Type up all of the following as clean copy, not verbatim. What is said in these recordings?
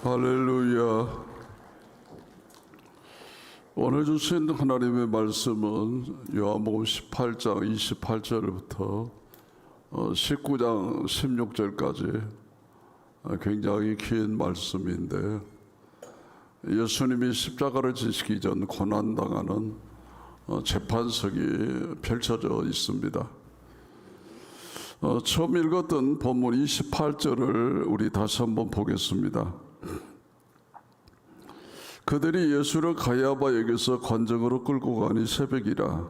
할렐루야. 오늘 주신 하나님의 말씀은 요한복음 18장 28절부터 19장 16절까지 굉장히 긴 말씀인데, 예수님이 십자가를 지시기 전 고난당하는 재판석이 펼쳐져 있습니다. 처음 읽었던 본문 28절을 우리 다시 한번 보겠습니다. 그들이 예수를 가야바에게서 관정으로 끌고 가니 새벽이라.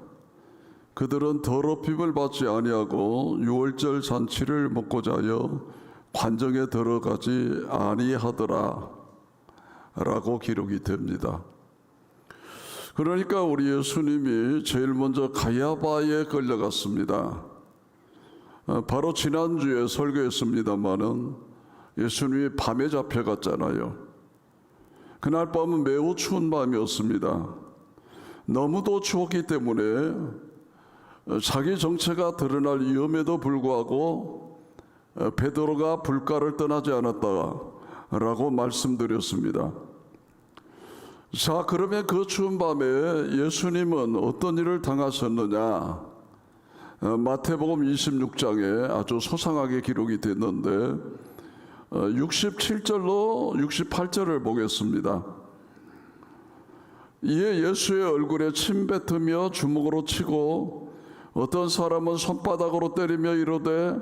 그들은 더럽힘을 받지 아니하고 유월절 잔치를 먹고자 하여 관정에 들어가지 아니하더라 라고 기록이 됩니다. 그러니까 우리 예수님이 제일 먼저 가야바에 끌려갔습니다. 바로 지난주에 설교했습니다마는 예수님이 밤에 잡혀갔잖아요. 그날 밤은 매우 추운 밤이었습니다. 너무도 추웠기 때문에 자기 정체가 드러날 위험에도 불구하고 베드로가 불가를 떠나지 않았다라고 말씀드렸습니다. 자, 그러면 그 추운 밤에 예수님은 어떤 일을 당하셨느냐? 마태복음 26장에 아주 소상하게 기록이 됐는데 67절로 68절을 보겠습니다. 이에 예수의 얼굴에 침 뱉으며 주먹으로 치고 어떤 사람은 손바닥으로 때리며 이르되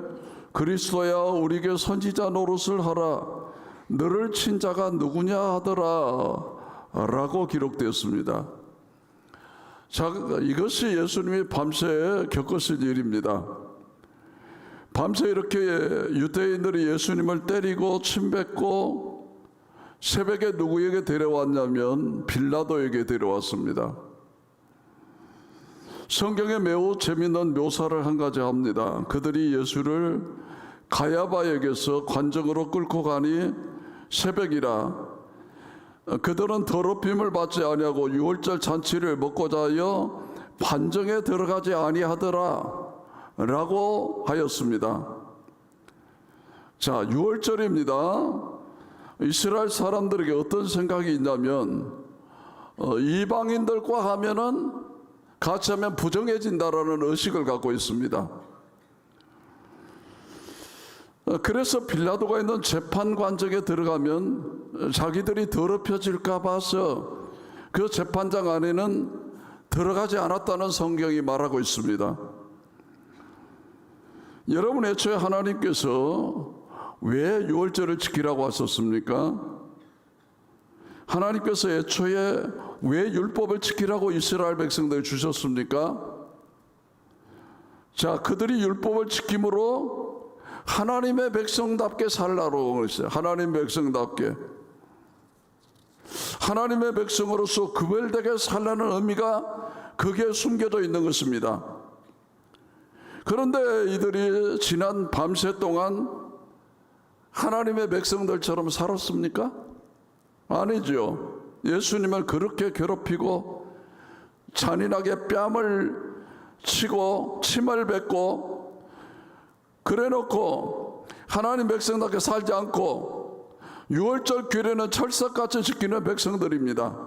그리스도야 우리에게 선지자 노릇을 하라. 너를 친 자가 누구냐 하더라 라고 기록되었습니다. 자, 이것이 예수님이 밤새 겪으신 일입니다. 밤새 이렇게 유대인들이 예수님을 때리고 침뱉고 새벽에 누구에게 데려왔냐면 빌라도에게 데려왔습니다. 성경에 매우 재미있는 묘사를 한 가지 합니다. 그들이 예수를 가야바에게서 관정으로 끌고 가니 새벽이라. 그들은 더럽힘을 받지 아니하고 유월절 잔치를 먹고자 하여 관정에 들어가지 아니하더라 라고 하였습니다. 자, 유월절입니다. 이스라엘 사람들에게 어떤 생각이 있냐면 이방인들과 하면은 같이 하면 부정해진다라는 의식을 갖고 있습니다. 그래서 빌라도가 있는 재판관정에 들어가면 자기들이 더럽혀질까 봐서 그 재판장 안에는 들어가지 않았다는 성경이 말하고 있습니다. 여러분, 애초에 하나님께서 왜 유월절을 지키라고 하셨습니까? 하나님께서 애초에 왜 율법을 지키라고 이스라엘 백성들을 주셨습니까? 자, 그들이 율법을 지킴으로 하나님의 백성답게 살라고 했어요. 하나님의 백성답게. 하나님의 백성으로서 구별되게 살라는 의미가 거기에 숨겨져 있는 것입니다. 그런데 이들이 지난 밤새 동안 하나님의 백성들처럼 살았습니까? 아니죠. 예수님을 그렇게 괴롭히고 잔인하게 뺨을 치고 침을 뱉고 그래놓고 하나님 백성답게 살지 않고 유월절 규례는 철석같이 지키는 백성들입니다.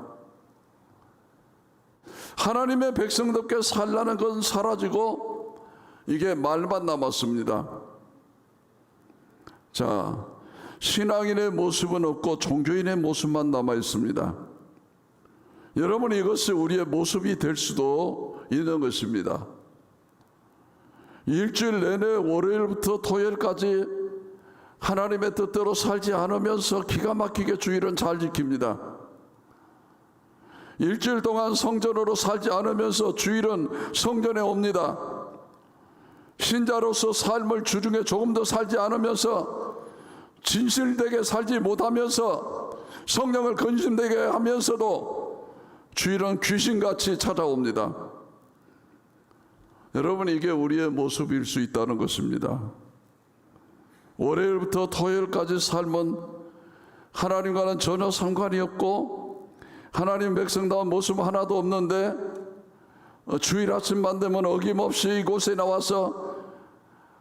하나님의 백성답게 살라는 건 사라지고 이게 말만 남았습니다. 자, 신앙인의 모습은 없고 종교인의 모습만 남아 있습니다. 여러분, 이것이 우리의 모습이 될 수도 있는 것입니다. 일주일 내내 월요일부터 토요일까지 하나님의 뜻대로 살지 않으면서 기가 막히게 주일은 잘 지킵니다. 일주일 동안 성전으로 살지 않으면서 주일은 성전에 옵니다. 신자로서 삶을 주중에 조금 더 살지 않으면서 진실되게 살지 못하면서 성령을 근심되게 하면서도 주일은 귀신같이 찾아옵니다. 여러분, 이게 우리의 모습일 수 있다는 것입니다. 월요일부터 토요일까지 삶은 하나님과는 전혀 상관이 없고 하나님 백성다운 모습 하나도 없는데 주일 아침만 되면 어김없이 이곳에 나와서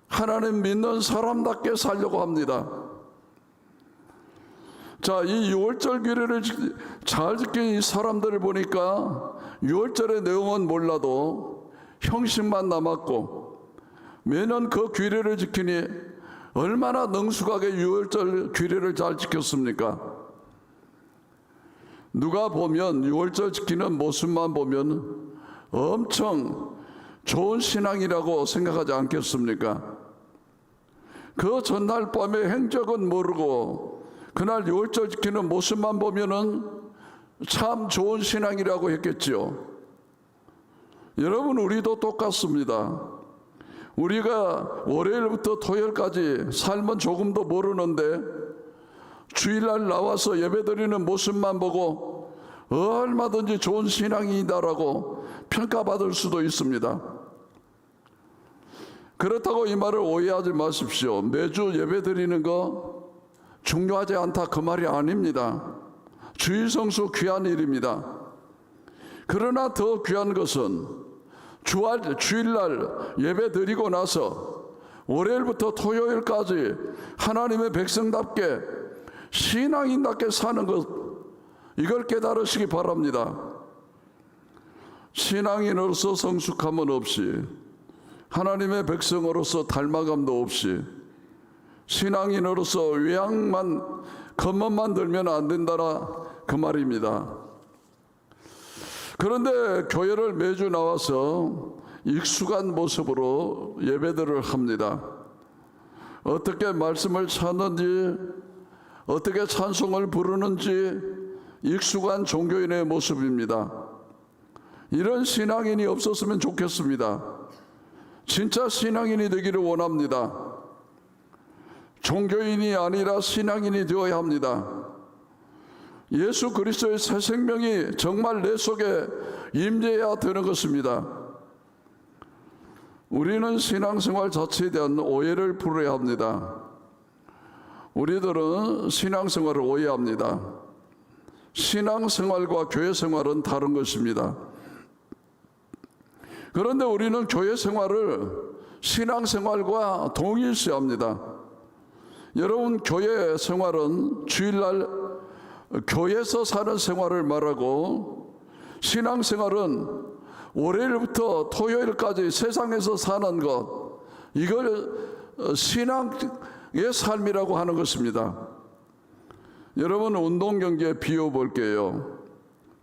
하나님 믿는 사람답게 살려고 합니다. 자, 이 유월절 규례를 잘 지킨 이 사람들을 보니까 유월절의 내용은 몰라도 형식만 남았고 매년 그 규례를 지키니 얼마나 능숙하게 유월절 규례를 잘 지켰습니까? 누가 보면 유월절 지키는 모습만 보면 엄청 좋은 신앙이라고 생각하지 않겠습니까? 그 전날 밤에 행적은 모르고 그날 유월절 지키는 모습만 보면은 참 좋은 신앙이라고 했겠지요. 여러분, 우리도 똑같습니다. 우리가 월요일부터 토요일까지 삶은 조금도 모르는데 주일날 나와서 예배드리는 모습만 보고 얼마든지 좋은 신앙이다라고 평가받을 수도 있습니다. 그렇다고 이 말을 오해하지 마십시오. 매주 예배드리는 거 중요하지 않다, 그 말이 아닙니다. 주일 성수 귀한 일입니다. 그러나 더 귀한 것은 주일날 예배 드리고 나서 월요일부터 토요일까지 하나님의 백성답게 신앙인답게 사는 것, 이걸 깨달으시기 바랍니다. 신앙인으로서 성숙함은 없이, 하나님의 백성으로서 닮아감도 없이, 신앙인으로서 외양만 겉멋만 들면 안 된다라, 그 말입니다. 그런데 교회를 매주 나와서 익숙한 모습으로 예배들을 합니다. 어떻게 말씀을 찾는지, 어떻게 찬송을 부르는지 익숙한 종교인의 모습입니다. 이런 신앙인이 없었으면 좋겠습니다. 진짜 신앙인이 되기를 원합니다. 종교인이 아니라 신앙인이 되어야 합니다. 예수 그리스도의 새 생명이 정말 내 속에 임재해야 되는 것입니다. 우리는 신앙생활 자체에 대한 오해를 풀어야 합니다. 우리들은 신앙생활을 오해합니다. 신앙생활과 교회생활은 다른 것입니다. 그런데 우리는 교회생활을 신앙생활과 동일시합니다. 여러분, 교회생활은 주일날 교회에서 사는 생활을 말하고, 신앙생활은 월요일부터 토요일까지 세상에서 사는 것, 이걸 신앙의 삶이라고 하는 것입니다. 여러분, 운동 경기에 비유 볼게요.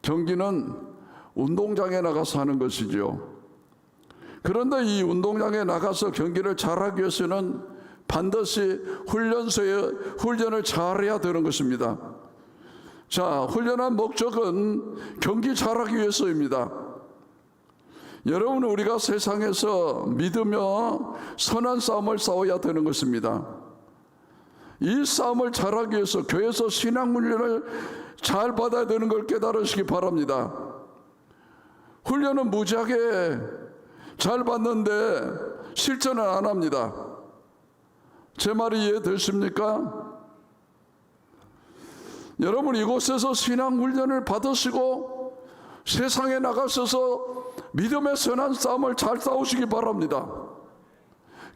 경기는 운동장에 나가서 하는 것이죠. 그런데 이 운동장에 나가서 경기를 잘하기 위해서는 반드시 훈련을 잘해야 되는 것입니다. 자, 훈련한 목적은 경기 잘하기 위해서입니다. 여러분, 우리가 세상에서 믿으며 선한 싸움을 싸워야 되는 것입니다. 이 싸움을 잘하기 위해서 교회에서 신앙 훈련을 잘 받아야 되는 걸 깨달으시기 바랍니다. 훈련은 무지하게 잘 받는데 실천을 안 합니다. 제 말이 이해되십니까? 여러분, 이곳에서 신앙 훈련을 받으시고 세상에 나가셔서 믿음의 선한 싸움을 잘 싸우시기 바랍니다.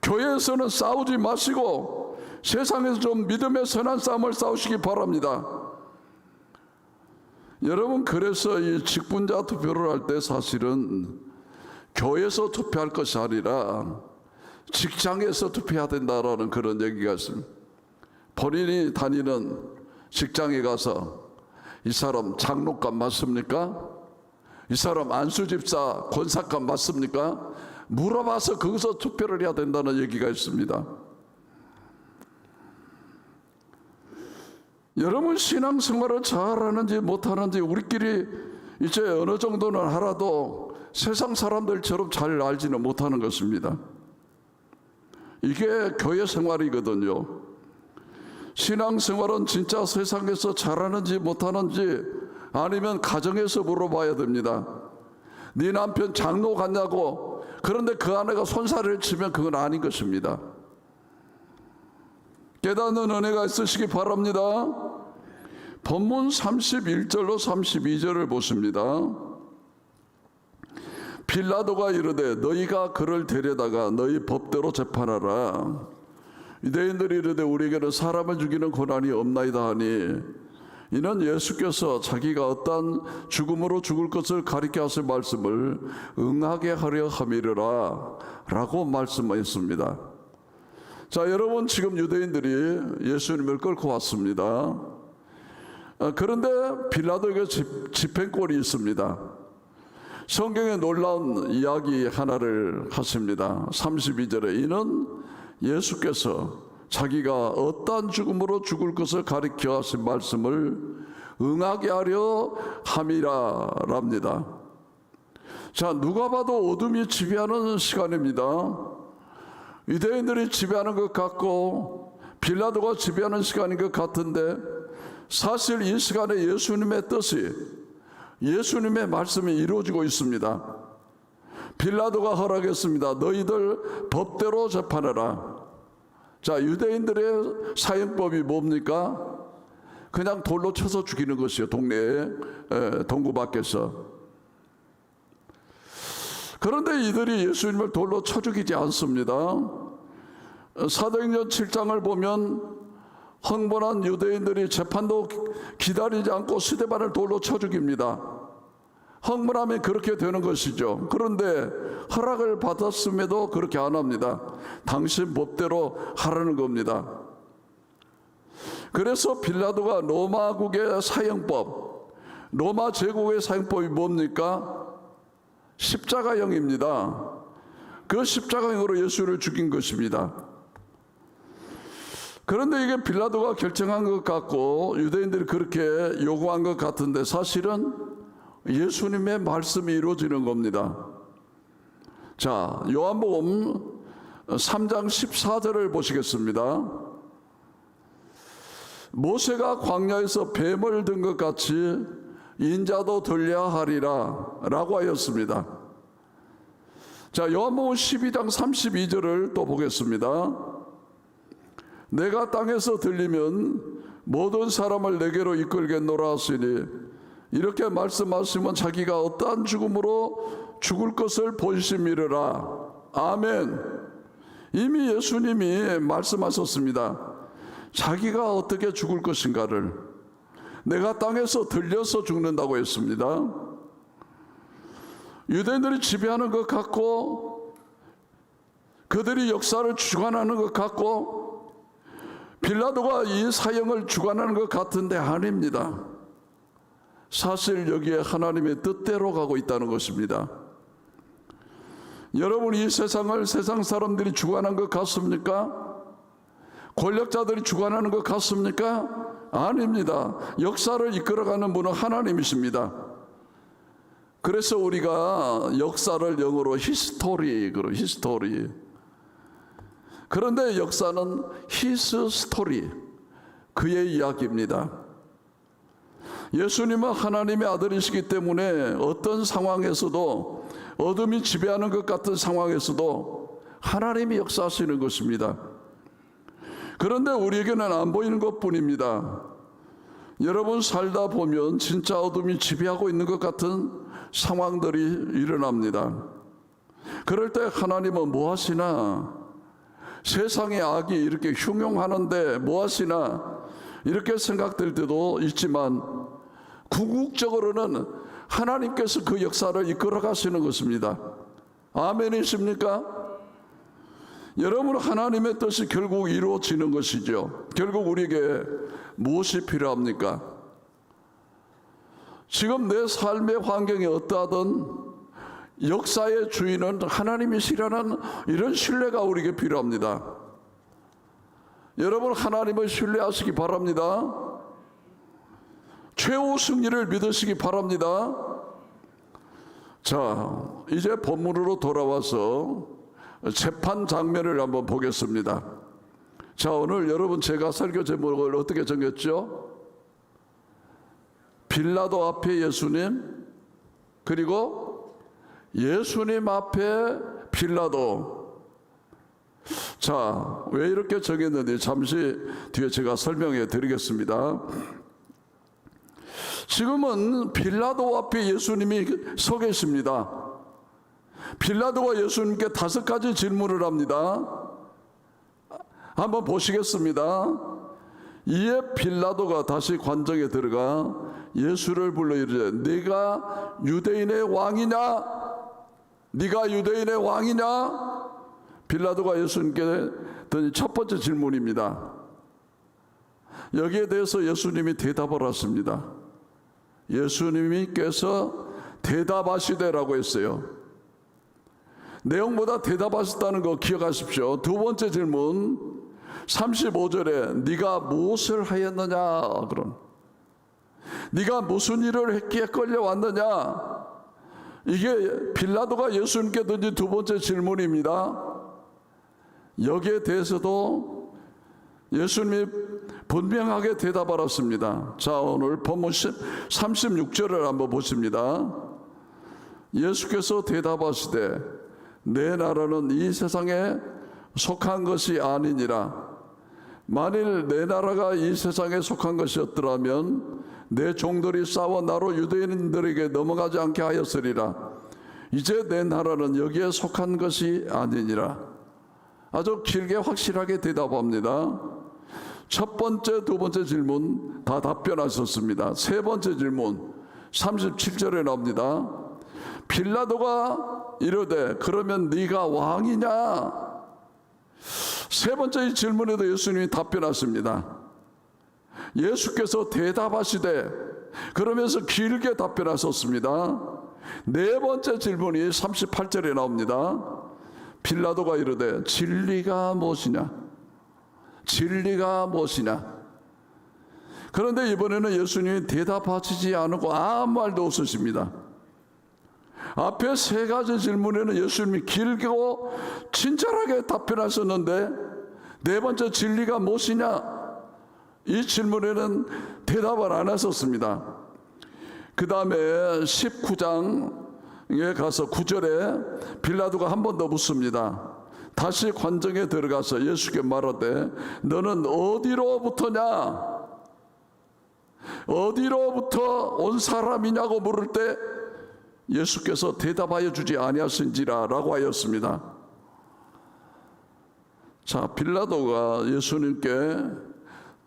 교회에서는 싸우지 마시고 세상에서 좀 믿음의 선한 싸움을 싸우시기 바랍니다. 여러분, 그래서 이 직분자 투표를 할 때 사실은 교회에서 투표할 것이 아니라 직장에서 투표해야 된다라는 그런 얘기가 있습니다. 본인이 다니는 직장에 가서 이 사람 장로감 맞습니까? 이 사람 안수집사 권사감 맞습니까? 물어봐서 거기서 투표를 해야 된다는 얘기가 있습니다. 여러분, 신앙생활을 잘하는지 못하는지 우리끼리 이제 어느 정도는 알아도 세상 사람들처럼 잘 알지는 못하는 것입니다. 이게 교회 생활이거든요. 신앙생활은 진짜 세상에서 잘하는지 못하는지 아니면 가정에서 물어봐야 됩니다. 네 남편 장로 갔냐고. 그런데 그 아내가 손살을 치면 그건 아닌 것입니다. 깨닫는 은혜가 있으시기 바랍니다. 본문 31절로 32절을 보십니다. 빌라도가 이르되 너희가 그를 데려다가 너희 법대로 재판하라. 유대인들이 이르되 우리에게는 사람을 죽이는 권한이 없나이다 하니 이는 예수께서 자기가 어떠한 죽음으로 죽을 것을 가리켜 하신 말씀을 응하게 하려 함이라 라고 말씀하였습니다. 자, 여러분, 지금 유대인들이 예수님을 끌고 왔습니다. 그런데 빌라도에게 집행권이 있습니다. 성경에 놀라운 이야기 하나를 하십니다. 32절에 이는 예수께서 자기가 어떠한 죽음으로 죽을 것을 가리켜 하신 말씀을 응하게 하려 함이라랍니다. 자, 누가 봐도 어둠이 지배하는 시간입니다. 유대인들이 지배하는 것 같고 빌라도가 지배하는 시간인 것 같은데, 사실 이 시간에 예수님의 뜻이, 예수님의 말씀이 이루어지고 있습니다. 빌라도가 허락했습니다. 너희들 법대로 재판하라. 자, 유대인들의 사형법이 뭡니까? 그냥 돌로 쳐서 죽이는 것이요, 동네에, 동구 밖에서. 그런데 이들이 예수님을 돌로 쳐 죽이지 않습니다. 사도행전 7장을 보면 흥분한 유대인들이 재판도 기다리지 않고 스데반을 돌로 쳐 죽입니다. 흥분하면 그렇게 되는 것이죠. 그런데 허락을 받았음에도 그렇게 안 합니다. 당신 법대로 하라는 겁니다. 그래서 빌라도가 로마국의 사형법, 로마 제국의 사형법이 뭡니까? 십자가형입니다. 그 십자가형으로 예수를 죽인 것입니다. 그런데 이게 빌라도가 결정한 것 같고 유대인들이 그렇게 요구한 것 같은데, 사실은 예수님의 말씀이 이루어지는 겁니다. 자, 요한복음 3장 14절을 보시겠습니다. 모세가 광야에서 뱀을 든 것 같이 인자도 들려야 하리라 라고 하였습니다. 자, 요한복음 12장 32절을 또 보겠습니다. 내가 땅에서 들리면 모든 사람을 내게로 이끌겠노라 하시니, 이렇게 말씀하시면 자기가 어떠한 죽음으로 죽을 것을 보이심이르라. 아멘. 이미 예수님이 말씀하셨습니다. 자기가 어떻게 죽을 것인가를. 내가 땅에서 들려서 죽는다고 했습니다. 유대인들이 지배하는 것 같고 그들이 역사를 주관하는 것 같고 빌라도가 이 사형을 주관하는 것 같은데 아닙니다. 사실 여기에 하나님의 뜻대로 가고 있다는 것입니다. 여러분, 이 세상을 세상 사람들이 주관한 것 같습니까? 권력자들이 주관하는 것 같습니까? 아닙니다. 역사를 이끌어가는 분은 하나님이십니다. 그래서 우리가 역사를 영어로 히스토리. 그런데 역사는 히스 스토리, 그의 이야기입니다. 예수님은 하나님의 아들이시기 때문에 어떤 상황에서도, 어둠이 지배하는 것 같은 상황에서도 하나님이 역사하시는 것입니다. 그런데 우리에게는 안 보이는 것뿐입니다. 여러분, 살다 보면 진짜 어둠이 지배하고 있는 것 같은 상황들이 일어납니다. 그럴 때 하나님은 뭐 하시나? 세상의 악이 이렇게 흉용하는데 뭐 하시나? 이렇게 생각될 때도 있지만 궁극적으로는 하나님께서 그 역사를 이끌어 가시는 것입니다. 아멘이십니까? 여러분, 하나님의 뜻이 결국 이루어지는 것이죠. 결국 우리에게 무엇이 필요합니까? 지금 내 삶의 환경이 어떠하든 역사의 주인은 하나님이시라는 이런 신뢰가 우리에게 필요합니다. 여러분, 하나님을 신뢰하시기 바랍니다. 최후 승리를 믿으시기 바랍니다. 자, 이제 본문으로 돌아와서 재판 장면을 한번 보겠습니다. 자, 오늘 여러분, 제가 설교 제목을 어떻게 정했죠? 빌라도 앞에 예수님, 그리고 예수님 앞에 빌라도. 자, 왜 이렇게 정했는지 잠시 뒤에 제가 설명해 드리겠습니다. 지금은 빌라도 앞에 예수님이 서 계십니다. 빌라도가 예수님께 5가지 질문을 합니다. 한번 보시겠습니다. 이에 빌라도가 다시 관정에 들어가 예수를 불러 이르되 네가 유대인의 왕이냐? 네가 유대인의 왕이냐? 빌라도가 예수님께 던진 첫 번째 질문입니다. 여기에 대해서 예수님이 대답을 하십니다. 예수님께서 대답하시되라고 했어요. 내용보다 대답하셨다는 거 기억하십시오. 두 번째 질문 35절에 네가 무엇을 하였느냐? 그런 네가 무슨 일을 했기에 끌려왔느냐? 이게 빌라도가 예수님께 던진 두 번째 질문입니다. 여기에 대해서도 예수님이 분명하게 대답하셨습니다. 자, 오늘 본문 36절을 한번 보십니다. 예수께서 대답하시되 내 나라는 이 세상에 속한 것이 아니니라. 만일 내 나라가 이 세상에 속한 것이었더라면 내 종들이 싸워 나로 유대인들에게 넘어가지 않게 하였으리라. 이제 내 나라는 여기에 속한 것이 아니니라. 아주 길게 확실하게 대답합니다. 첫 번째, 두 번째 질문 다 답변하셨습니다. 세 번째 질문 37절에 나옵니다. 빌라도가 이르되 그러면 네가 왕이냐? 세 번째 질문에도 예수님이 답변하십니다. 예수께서 대답하시되 그러면서 길게 답변하셨습니다. 네 번째 질문이 38절에 나옵니다. 빌라도가 이르되 진리가 무엇이냐? 진리가 무엇이냐? 그런데 이번에는 예수님이 대답하시지 않고 아무 말도 없으십니다. 앞에 세 가지 질문에는 예수님이 길고 친절하게 답변하셨는데 네 번째 진리가 무엇이냐? 이 질문에는 대답을 안 하셨습니다. 그 다음에 19장에 가서 9절에 빌라도가 한 번 더 묻습니다. 다시 관정에 들어가서 예수께 말하되 너는 어디로부터냐? 어디로부터 온 사람이냐고 물을 때 예수께서 대답하여 주지 아니하신지라 라고 하였습니다. 자, 빌라도가 예수님께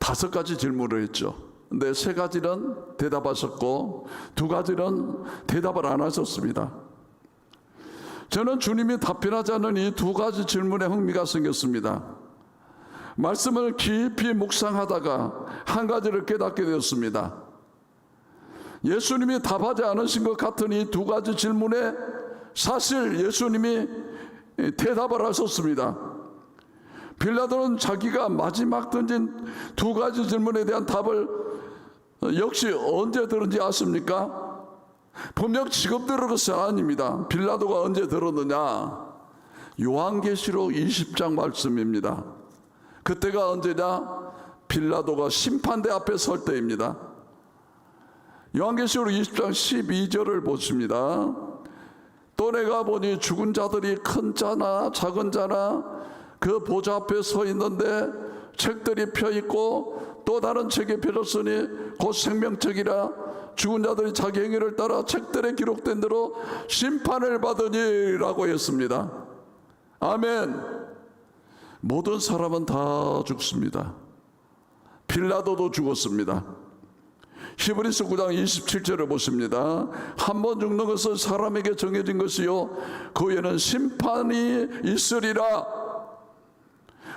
5가지 질문을 했죠. 근데 3가지는 대답하셨고 2가지는 대답을 안 하셨습니다. 저는 주님이 답변하지 않는 이 2가지 질문에 흥미가 생겼습니다. 말씀을 깊이 묵상하다가 한 가지를 깨닫게 되었습니다. 예수님이 답하지 않으신 것 같은 이 2가지 질문에 사실 예수님이 대답을 하셨습니다. 빌라도는 자기가 마지막 던진 2가지 질문에 대한 답을 역시 언제 들은지 아십니까? 분명 지금 들은 것은 아닙니다. 빌라도가 언제 들었느냐? 요한계시록 20장 말씀입니다. 그때가 언제냐? 빌라도가 심판대 앞에 설 때입니다. 요한계시록 20장 12절을 보십니다. 또 내가 보니 죽은 자들이 큰 자나 작은 자나 그 보좌 앞에 서 있는데 책들이 펴 있고 또 다른 책이 펴졌으니 곧 생명책이라. 죽은 자들이 자기 행위를 따라 책들에 기록된 대로 심판을 받으니라고 했습니다. 아멘. 모든 사람은 다 죽습니다. 빌라도도 죽었습니다. 히브리서 9장 27절을 보십니다. 한 번 죽는 것은 사람에게 정해진 것이요 그 후에는 심판이 있으리라.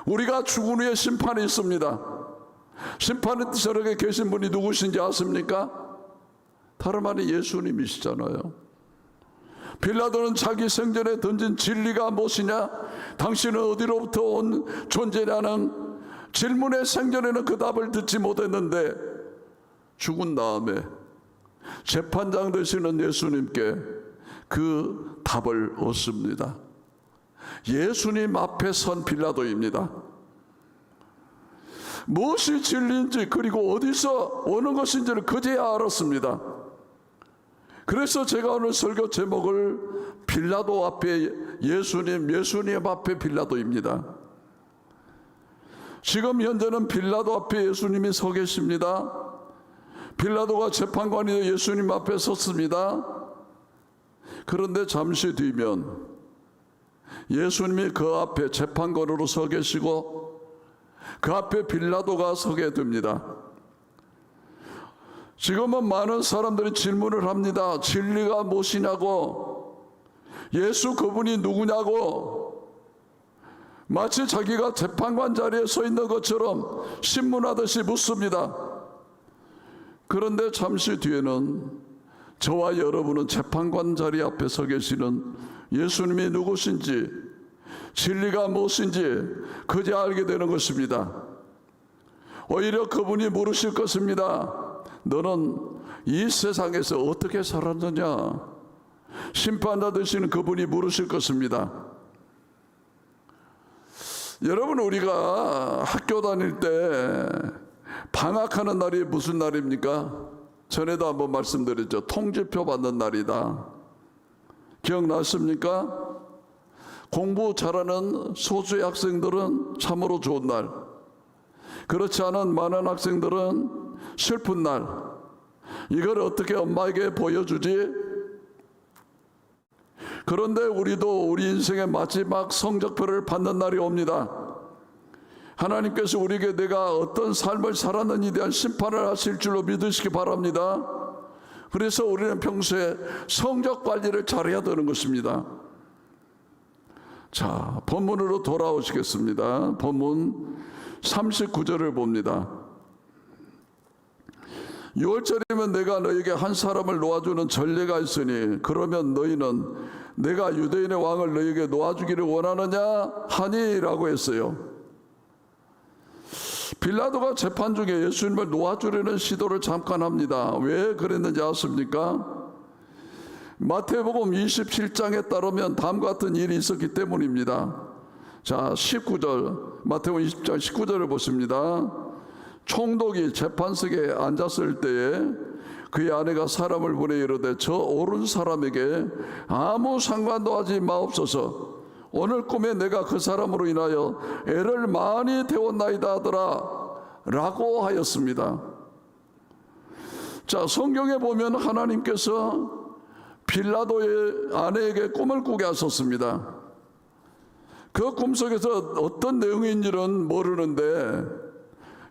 우리가 죽은 후에 심판이 있습니다. 심판의 저녁에 계신 분이 누구신지 아십니까? 다름 아닌 예수님이시잖아요. 빌라도는 자기 생전에 던진 진리가 무엇이냐? 당신은 어디로부터 온 존재냐는 질문에 생전에는 그 답을 듣지 못했는데 죽은 다음에 재판장 되시는 예수님께 그 답을 얻습니다. 예수님 앞에 선 빌라도입니다. 무엇이 진리인지 그리고 어디서 오는 것인지를 그제야 알았습니다. 그래서 제가 오늘 설교 제목을 빌라도 앞에 예수님, 예수님 앞에 빌라도입니다. 지금 현재는 빌라도 앞에 예수님이 서 계십니다. 빌라도가 재판관이 되어 예수님 앞에 섰습니다. 그런데 잠시 뒤면 예수님이 그 앞에 재판관으로 서 계시고 그 앞에 빌라도가 서게 됩니다. 지금은 많은 사람들이 질문을 합니다. 진리가 무엇이냐고, 예수 그분이 누구냐고, 마치 자기가 재판관 자리에 서 있는 것처럼 신문하듯이 묻습니다. 그런데 잠시 뒤에는 저와 여러분은 재판관 자리 앞에 서 계시는 예수님이 누구신지, 진리가 무엇인지 그제 알게 되는 것입니다. 오히려 그분이 물으실 것입니다. 너는 이 세상에서 어떻게 살았느냐? 심판자 되시는 그분이 물으실 것입니다. 여러분, 우리가 학교 다닐 때 방학하는 날이 무슨 날입니까? 전에도 한번 말씀드렸죠. 통지표 받는 날이다. 기억나십니까? 공부 잘하는 소수의 학생들은 참으로 좋은 날, 그렇지 않은 많은 학생들은 슬픈 날. 이걸 어떻게 엄마에게 보여주지? 그런데 우리도 우리 인생의 마지막 성적표를 받는 날이 옵니다. 하나님께서 우리에게 내가 어떤 삶을 살았는지에 대한 심판을 하실 줄로 믿으시기 바랍니다. 그래서 우리는 평소에 성적 관리를 잘해야 되는 것입니다. 자, 본문으로 돌아오시겠습니다. 본문 39절을 봅니다. 6월절이면 내가 너에게 한 사람을 놓아주는 전례가 있으니 그러면 너희는 내가 유대인의 왕을 너에게 놓아주기를 원하느냐 하니 라고 했어요. 빌라도가 재판 중에 예수님을 놓아주려는 시도를 잠깐 합니다. 왜 그랬는지 아십니까? 마태복음 27장에 따르면 다음과 같은 일이 있었기 때문입니다. 자, 19절, 마태복음 20장 19절을 보십니다. 총독이 재판석에 앉았을 때에 그의 아내가 사람을 보내 이르되 저 옳은 사람에게 아무 상관도 하지 마옵소서. 오늘 꿈에 내가 그 사람으로 인하여 애를 많이 태웠나이다 하더라 라고 하였습니다. 자, 성경에 보면 하나님께서 빌라도의 아내에게 꿈을 꾸게 하셨습니다. 그 꿈속에서 어떤 내용인지는 모르는데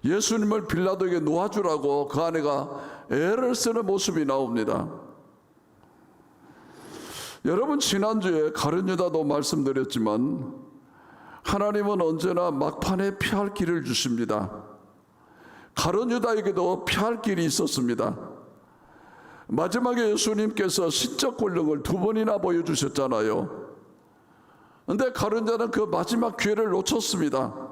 예수님을 빌라도에게 놓아주라고 그 아내가 애를 쓰는 모습이 나옵니다. 여러분, 지난주에 가룟 유다도 말씀드렸지만 하나님은 언제나 막판에 피할 길을 주십니다. 가룟 유다에게도 피할 길이 있었습니다. 마지막에 예수님께서 신적 권능을 2번이나 보여주셨잖아요. 그런데 가룟 유다는 그 마지막 기회를 놓쳤습니다.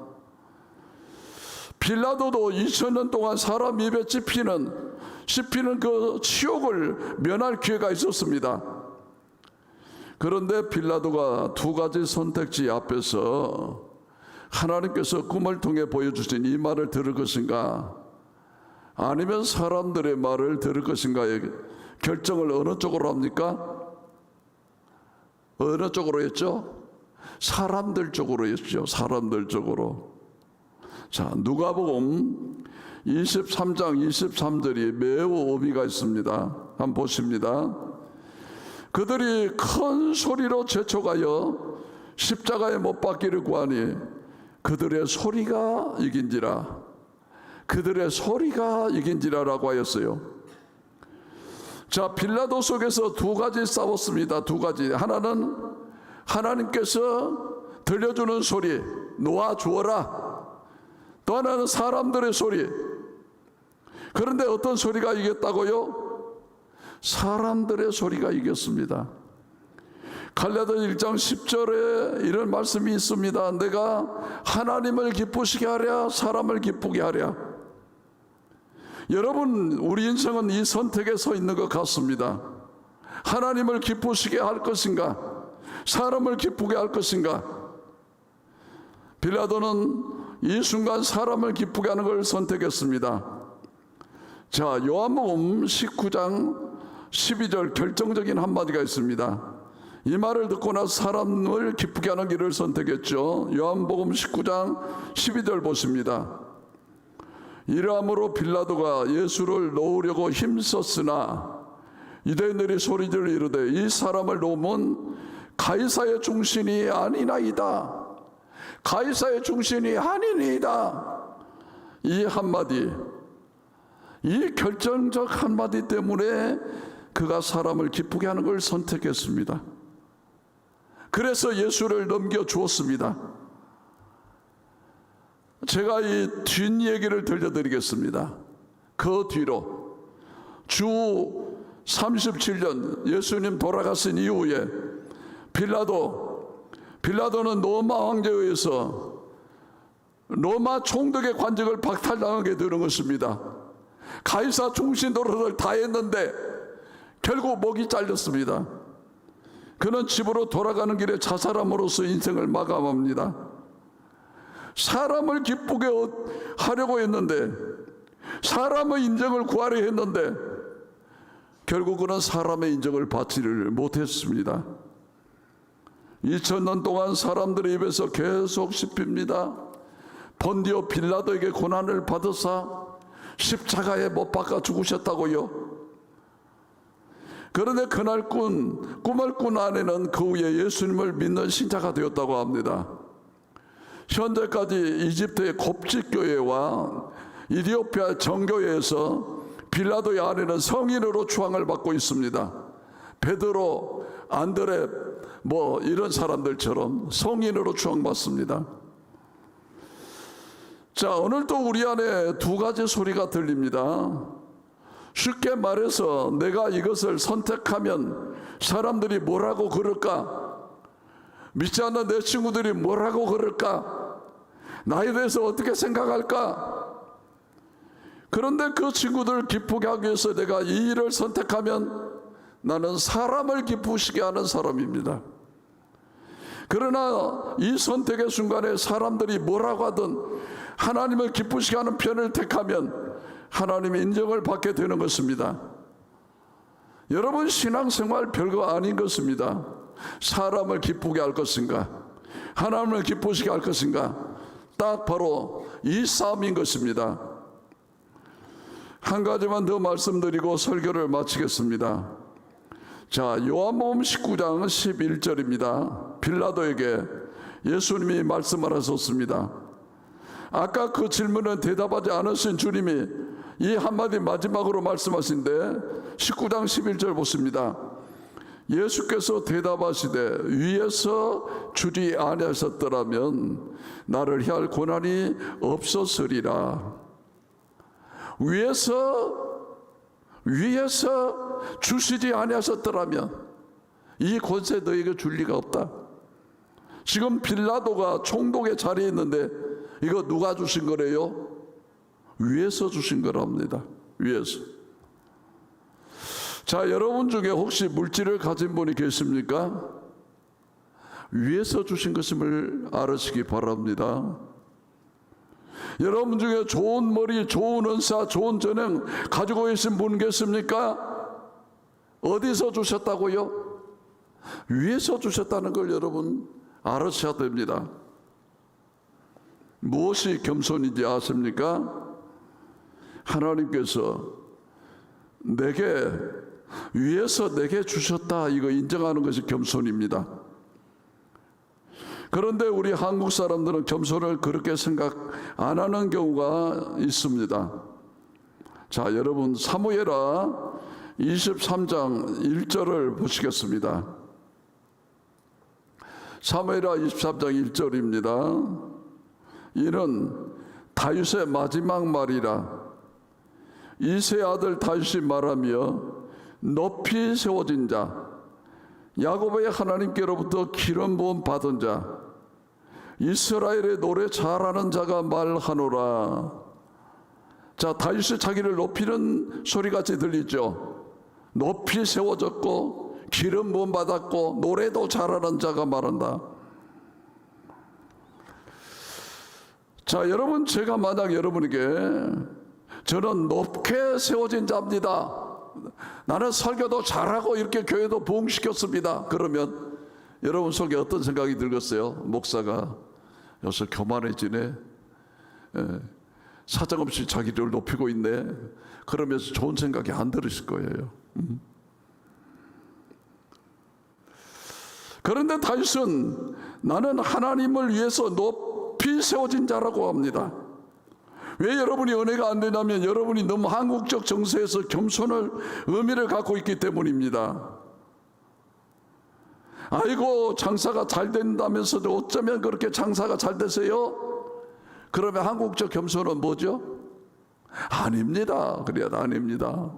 빌라도도 2000년 동안 사람 입에 씹히는 그 치욕을 면할 기회가 있었습니다. 그런데 빌라도가 2가지 선택지 앞에서 하나님께서 꿈을 통해 보여주신 이 말을 들을 것인가, 아니면 사람들의 말을 들을 것인가의 결정을 어느 쪽으로 합니까? 어느 쪽으로 했죠? 사람들 쪽으로 했죠. 사람들 쪽으로. 자, 누가복음 23장 23절이 매우 의미가 있습니다. 한번 보십니다. 그들이 큰 소리로 재촉하여 십자가에 못 박기를 구하니 그들의 소리가 이긴지라. 그들의 소리가 이긴지라라고 하였어요. 자, 빌라도 속에서 2가지 싸웠습니다. 2가지. 하나는 하나님께서 들려주는 소리, 놓아주어라. 또 하나는 사람들의 소리. 그런데 어떤 소리가 이겼다고요? 사람들의 소리가 이겼습니다. 갈라디아 1장 10절에 이런 말씀이 있습니다. 내가 하나님을 기쁘시게 하랴 사람을 기쁘게 하랴. 여러분, 우리 인생은 이 선택에 서 있는 것 같습니다. 하나님을 기쁘시게 할 것인가, 사람을 기쁘게 할 것인가. 빌라도는 이 순간 사람을 기쁘게 하는 걸 선택했습니다. 자, 요한복음 19장 12절 결정적인 한마디가 있습니다. 이 말을 듣고 나서 사람을 기쁘게 하는 길을 선택했죠. 요한복음 19장 12절 보십니다. 이러함으로 빌라도가 예수를 놓으려고 힘썼으나 유대인들이 소리를 이르되 이 사람을 놓으면 가이사의 중신이 아니나이다. 가이사의 중신이 아니니이다. 이 한마디, 이 결정적 한마디 때문에 그가 사람을 기쁘게 하는 걸 선택했습니다. 그래서 예수를 넘겨주었습니다. 제가 이 뒷얘기를 들려드리겠습니다. 그 뒤로 주 37년 예수님 돌아가신 이후에 빌라도는 로마 황제에 의해서 로마 총독의 관직을 박탈당하게 되는 것입니다. 가이사 중신 노릇을 다 했는데 결국 목이 잘렸습니다. 그는 집으로 돌아가는 길에 자살함으로써 인생을 마감합니다. 사람을 기쁘게 하려고 했는데, 사람의 인정을 구하려 했는데 결국 그는 사람의 인정을 받지를 못했습니다. 2000년 동안 사람들의 입에서 계속 씹힙니다. 본디오 빌라도에게 고난을 받으사 십자가에 못 박아 죽으셨다고요. 그런데 그날 꿈을 꾼 아내는 그 후에 예수님을 믿는 신자가 되었다고 합니다. 현재까지 이집트의 koptik교회와 이디오피아 정교회에서 빌라도의 아내는 성인으로 추앙을 받고 있습니다. 베드로, 안드레 이런 사람들처럼 성인으로 추앙받습니다. 자, 오늘도 우리 안에 두 가지 소리가 들립니다. 쉽게 말해서 내가 이것을 선택하면 사람들이 뭐라고 그럴까? 믿지 않는 내 친구들이 뭐라고 그럴까? 나에 대해서 어떻게 생각할까? 그런데 그 친구들을 기쁘게 하기 위해서 내가 이 일을 선택하면 나는 사람을 기쁘시게 하는 사람입니다. 그러나 이 선택의 순간에 사람들이 뭐라고 하든 하나님을 기쁘시게 하는 편을 택하면 하나님의 인정을 받게 되는 것입니다. 여러분, 신앙생활 별거 아닌 것입니다. 사람을 기쁘게 할 것인가, 하나님을 기쁘시게 할 것인가, 딱 바로 이 싸움인 것입니다. 한 가지만 더 말씀드리고 설교를 마치겠습니다. 자, 요한복음 19장 11절입니다. 빌라도에게 예수님이 말씀하셨습니다. 아까 그 질문에 대답하지 않으신 주님이 이 한마디 마지막으로 말씀하신데 19장 11절 보십니다. 예수께서 대답하시되 위에서 주지 아니하셨더라면 나를 향할 고난이 없었으리라. 위에서 주시지 아니하셨더라면 이 권세 너에게 줄 리가 없다. 지금 빌라도가 총독의 자리에 있는데 이거 누가 주신 거래요? 위에서 주신 거랍니다. 위에서. 자, 여러분 중에 혹시 물질을 가진 분이 계십니까? 위에서 주신 것임을 알으시기 바랍니다. 여러분 중에 좋은 머리, 좋은 은사, 좋은 전형 가지고 계신 분 계십니까? 어디서 주셨다고요? 위에서 주셨다는 걸 여러분 알으셔야 됩니다. 무엇이 겸손인지 아십니까? 하나님께서 위에서 내게 주셨다, 이거 인정하는 것이 겸손입니다. 그런데 우리 한국 사람들은 겸손을 그렇게 생각 안 하는 경우가 있습니다. 자, 여러분 사무엘하 23장 1절을 보시겠습니다. 사무엘하 23장 1절입니다. 이는 다윗의 마지막 말이라. 이세 아들 다윗이 말하며 높이 세워진 자, 야곱의 하나님께로부터 기름 부음 받은 자, 이스라엘의 노래 잘하는 자가 말하노라. 자, 다윗이 자기를 높이는 소리같이 들리죠. 높이 세워졌고 기름 부음 받았고 노래도 잘하는 자가 말한다. 자, 여러분, 제가 만약 여러분에게 저는 높게 세워진 자입니다, 나는 설교도 잘하고 이렇게 교회도 부흥시켰습니다, 그러면 여러분 속에 어떤 생각이 들겠어요? 목사가 요새 교만해지네, 사정없이 자기를 높이고 있네, 그러면서 좋은 생각이 안 들으실 거예요. 그런데 다윗은 나는 하나님을 위해서 높이 세워진 자라고 합니다. 왜 여러분이 은혜가 안 되냐면 여러분이 너무 한국적 정서에서 겸손을 의미를 갖고 있기 때문입니다. 아이고 장사가 잘 된다면서도 어쩌면 그렇게 장사가 잘 되세요? 그러면 한국적 겸손은 뭐죠? 아닙니다. 그래야 아닙니다.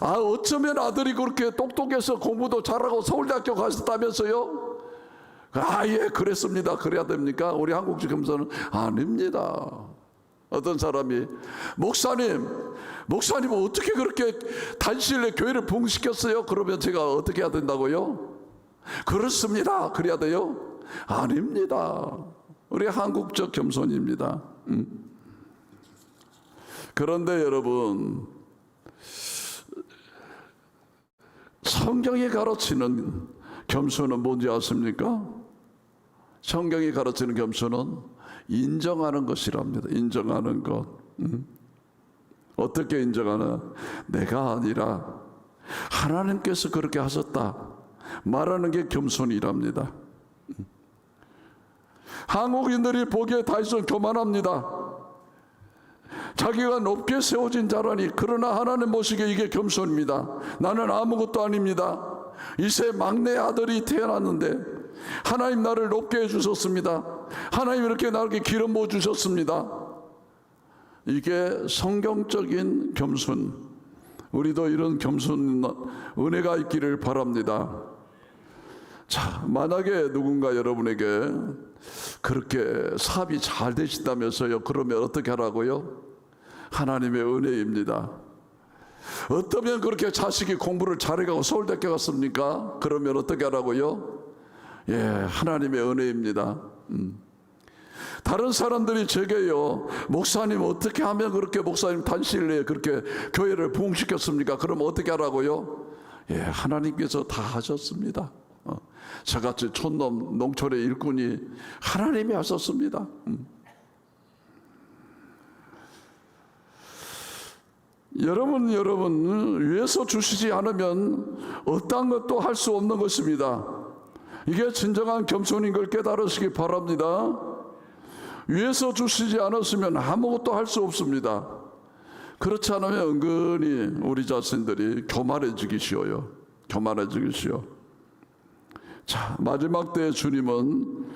어쩌면 아들이 그렇게 똑똑해서 공부도 잘하고 서울대학교 가셨다면서요? 예, 그랬습니다. 그래야 됩니까? 우리 한국적 겸손은 아닙니다. 어떤 사람이 목사님 어떻게 그렇게 단시일에 교회를 부흥시켰어요? 그러면 제가 어떻게 해야 된다고요? 그렇습니다. 그래야 돼요? 아닙니다. 우리 한국적 겸손입니다. 그런데 여러분, 성경이 가르치는 겸손은 뭔지 아십니까? 성경이 가르치는 겸손은 인정하는 것이랍니다. 인정하는 것. 어떻게 인정하나? 내가 아니라 하나님께서 그렇게 하셨다 말하는 게 겸손이랍니다. 한국인들이 보기에 다이슨 교만합니다. 자기가 높게 세워진 자라니, 그러나 하나님 보시기에 이게 겸손입니다. 나는 아무것도 아닙니다. 이세 막내 아들이 태어났는데 하나님 나를 높게 해주셨습니다. 하나님 이렇게 나에게 기름 부어 주셨습니다. 이게 성경적인 겸손. 우리도 이런 겸손 은혜가 있기를 바랍니다. 자, 만약에 누군가 여러분에게 그렇게 사업이 잘 되신다면서요, 그러면 어떻게 하라고요? 하나님의 은혜입니다. 어떠면 그렇게 자식이 공부를 잘해가고 서울대학교 갔습니까? 그러면 어떻게 하라고요? 예, 하나님의 은혜입니다. 다른 사람들이 제게요, 목사님 어떻게 하면 그렇게 목사님 단시일 내에 그렇게 교회를 부흥시켰습니까? 그럼 어떻게 하라고요? 예, 하나님께서 다 하셨습니다. 저같이 촌놈 농촌의 일꾼이 하나님이 하셨습니다. 여러분 위에서 주시지 않으면 어떤 것도 할 수 없는 것입니다. 이게 진정한 겸손인 걸 깨달으시기 바랍니다. 위에서 주시지 않았으면 아무것도 할 수 없습니다. 그렇지 않으면 은근히 우리 자신들이 교만해지기 쉬워요. 교만해지기 쉬워. 자, 마지막 때에 주님은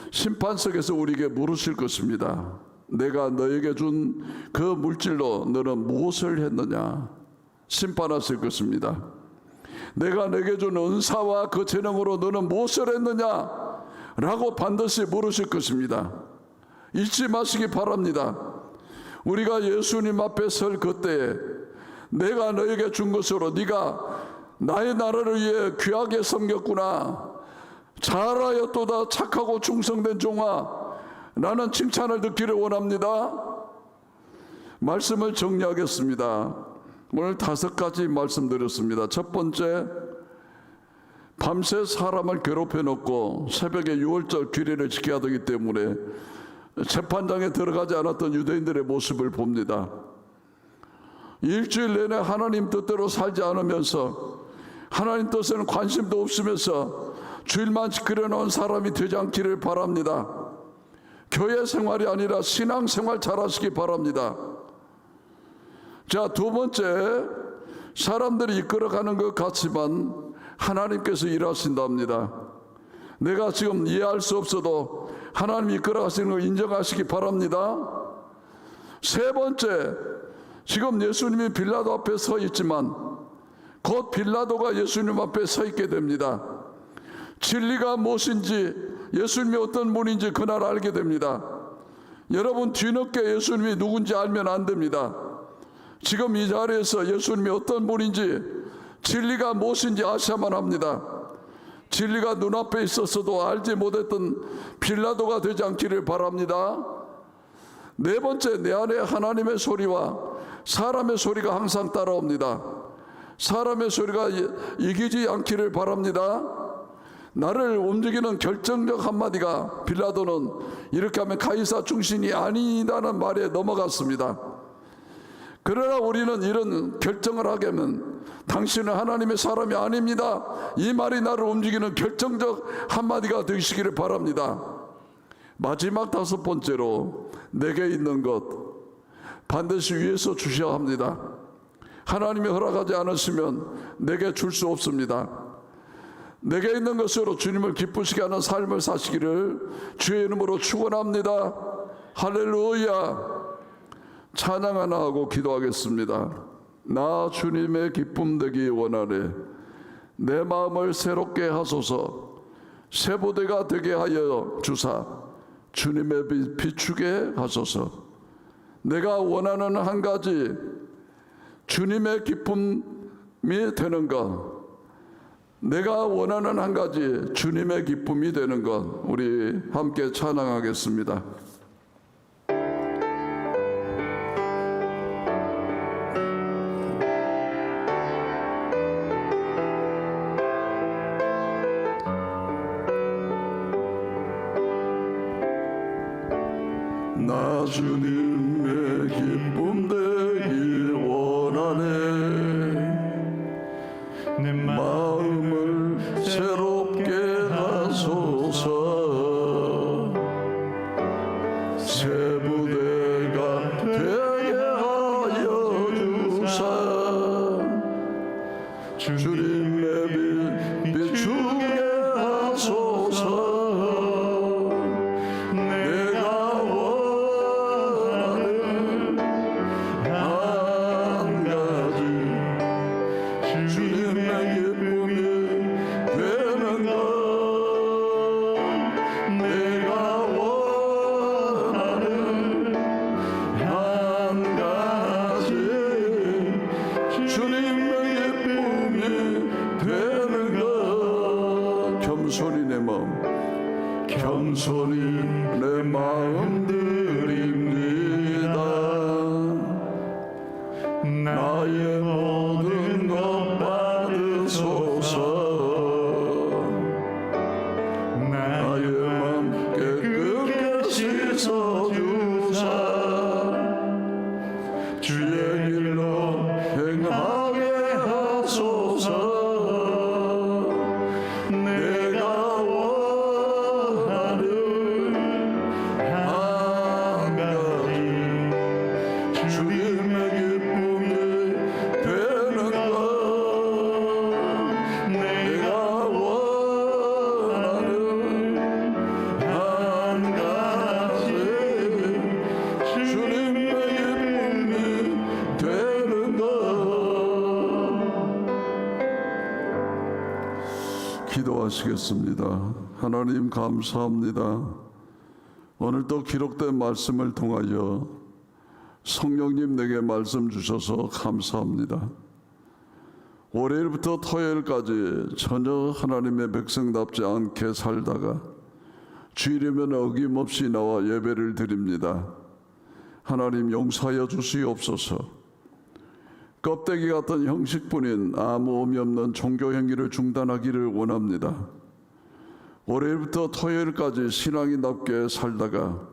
심판석에서 우리에게 물으실 것입니다. 내가 너에게 준 그 물질로 너는 무엇을 했느냐? 심판하실 것입니다. 내가 내게 준 은사와 그 재능으로 너는 무엇을 했느냐? 라고 반드시 물으실 것입니다. 잊지 마시기 바랍니다. 우리가 예수님 앞에 설 그때에 내가 너에게 준 것으로 네가 나의 나라를 위해 귀하게 섬겼구나, 잘하였도다 착하고 충성된 종아, 나는 칭찬을 듣기를 원합니다. 말씀을 정리하겠습니다. 오늘 5가지 말씀드렸습니다. 첫 번째, 밤새 사람을 괴롭혀 놓고 새벽에 유월절 규례를 지켜야 되기 때문에 재판장에 들어가지 않았던 유대인들의 모습을 봅니다. 일주일 내내 하나님 뜻대로 살지 않으면서 하나님 뜻에는 관심도 없으면서 주일만 지키려 놓은 사람이 되지 않기를 바랍니다. 교회 생활이 아니라 신앙 생활 잘하시기 바랍니다. 자, 두 번째, 사람들이 이끌어가는 것 같지만 하나님께서 일하신답니다. 내가 지금 이해할 수 없어도 하나님이 이끌어가시는 걸 인정하시기 바랍니다. 세 번째, 지금 예수님이 빌라도 앞에 서 있지만 곧 빌라도가 예수님 앞에 서 있게 됩니다. 진리가 무엇인지, 예수님이 어떤 분인지 그날 알게 됩니다. 여러분, 뒤늦게 예수님이 누군지 알면 안 됩니다. 지금 이 자리에서 예수님이 어떤 분인지, 진리가 무엇인지 아셔야만 합니다. 진리가 눈앞에 있었어도 알지 못했던 빌라도가 되지 않기를 바랍니다. 네 번째, 내 안에 하나님의 소리와 사람의 소리가 항상 따라옵니다. 사람의 소리가 이기지 않기를 바랍니다. 나를 움직이는 결정적 한마디가 빌라도는 이렇게 하면 가이사 중신이 아니다는 말에 넘어갔습니다. 그러나 우리는 이런 결정을 하게 하면 당신은 하나님의 사람이 아닙니다, 이 말이 나를 움직이는 결정적 한마디가 되시기를 바랍니다. 마지막 5번째로 내게 있는 것 반드시 위에서 주셔야 합니다. 하나님이 허락하지 않으시면 내게 줄 수 없습니다. 내게 있는 것으로 주님을 기쁘시게 하는 삶을 사시기를 주의 이름으로 축원합니다. 할렐루야. 찬양 하나 하고 기도하겠습니다. 나 주님의 기쁨 되기 원하네. 내 마음을 새롭게 하소서. 새 부대가 되게 하여 주사 주님의 비추게 하소서. 내가 원하는 한 가지 주님의 기쁨이 되는 것, 내가 원하는 한 가지 주님의 기쁨이 되는 것, 우리 함께 찬양하겠습니다. 나 주님의 기쁨 되기 원하네. 내 마음을 새롭게 하소서. 새 부대가 되게 하여 주사 주님의 비추게 하소서. 겸손히 내 마음 드립니다. 나의 모든 것 받으소서. 나의 마음 깨끗게 씻어주사 주의 길로 행하게 하소서. 기도하시겠습니다. 하나님 감사합니다. 오늘도 기록된 말씀을 통하여 성령님 내게 말씀 주셔서 감사합니다. 월요일부터 토요일까지 전혀 하나님의 백성답지 않게 살다가 주일이면 어김없이 나와 예배를 드립니다. 하나님 용서하여 주시옵소서. 껍데기 같은 형식뿐인 아무 의미 없는 종교 행위를 중단하기를 원합니다. 월요일부터 토요일까지 신앙인답게 살다가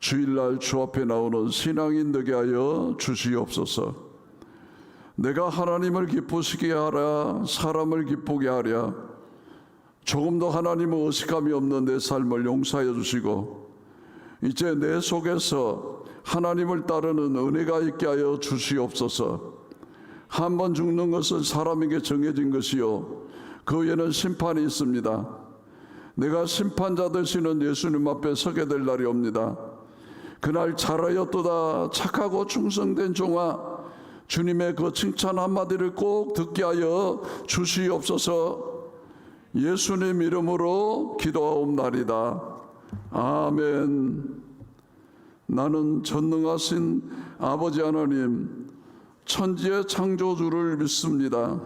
주일날 주 앞에 나오는 신앙인 되게 하여 주시옵소서. 내가 하나님을 기쁘시게 하라, 사람을 기쁘게 하랴. 조금 더 하나님의 의식함이 없는 내 삶을 용서하여 주시고 이제 내 속에서 하나님을 따르는 은혜가 있게 하여 주시옵소서. 한 번 죽는 것은 사람에게 정해진 것이요 그 위에는 심판이 있습니다. 내가 심판자 되시는 예수님 앞에 서게 될 날이 옵니다. 그날 잘하였도다 착하고 충성된 종아, 주님의 그 칭찬 한마디를 꼭 듣게 하여 주시옵소서. 예수님 이름으로 기도하옵나이다. 아멘. 나는 전능하신 아버지 하나님, 천지의 창조주를 믿습니다.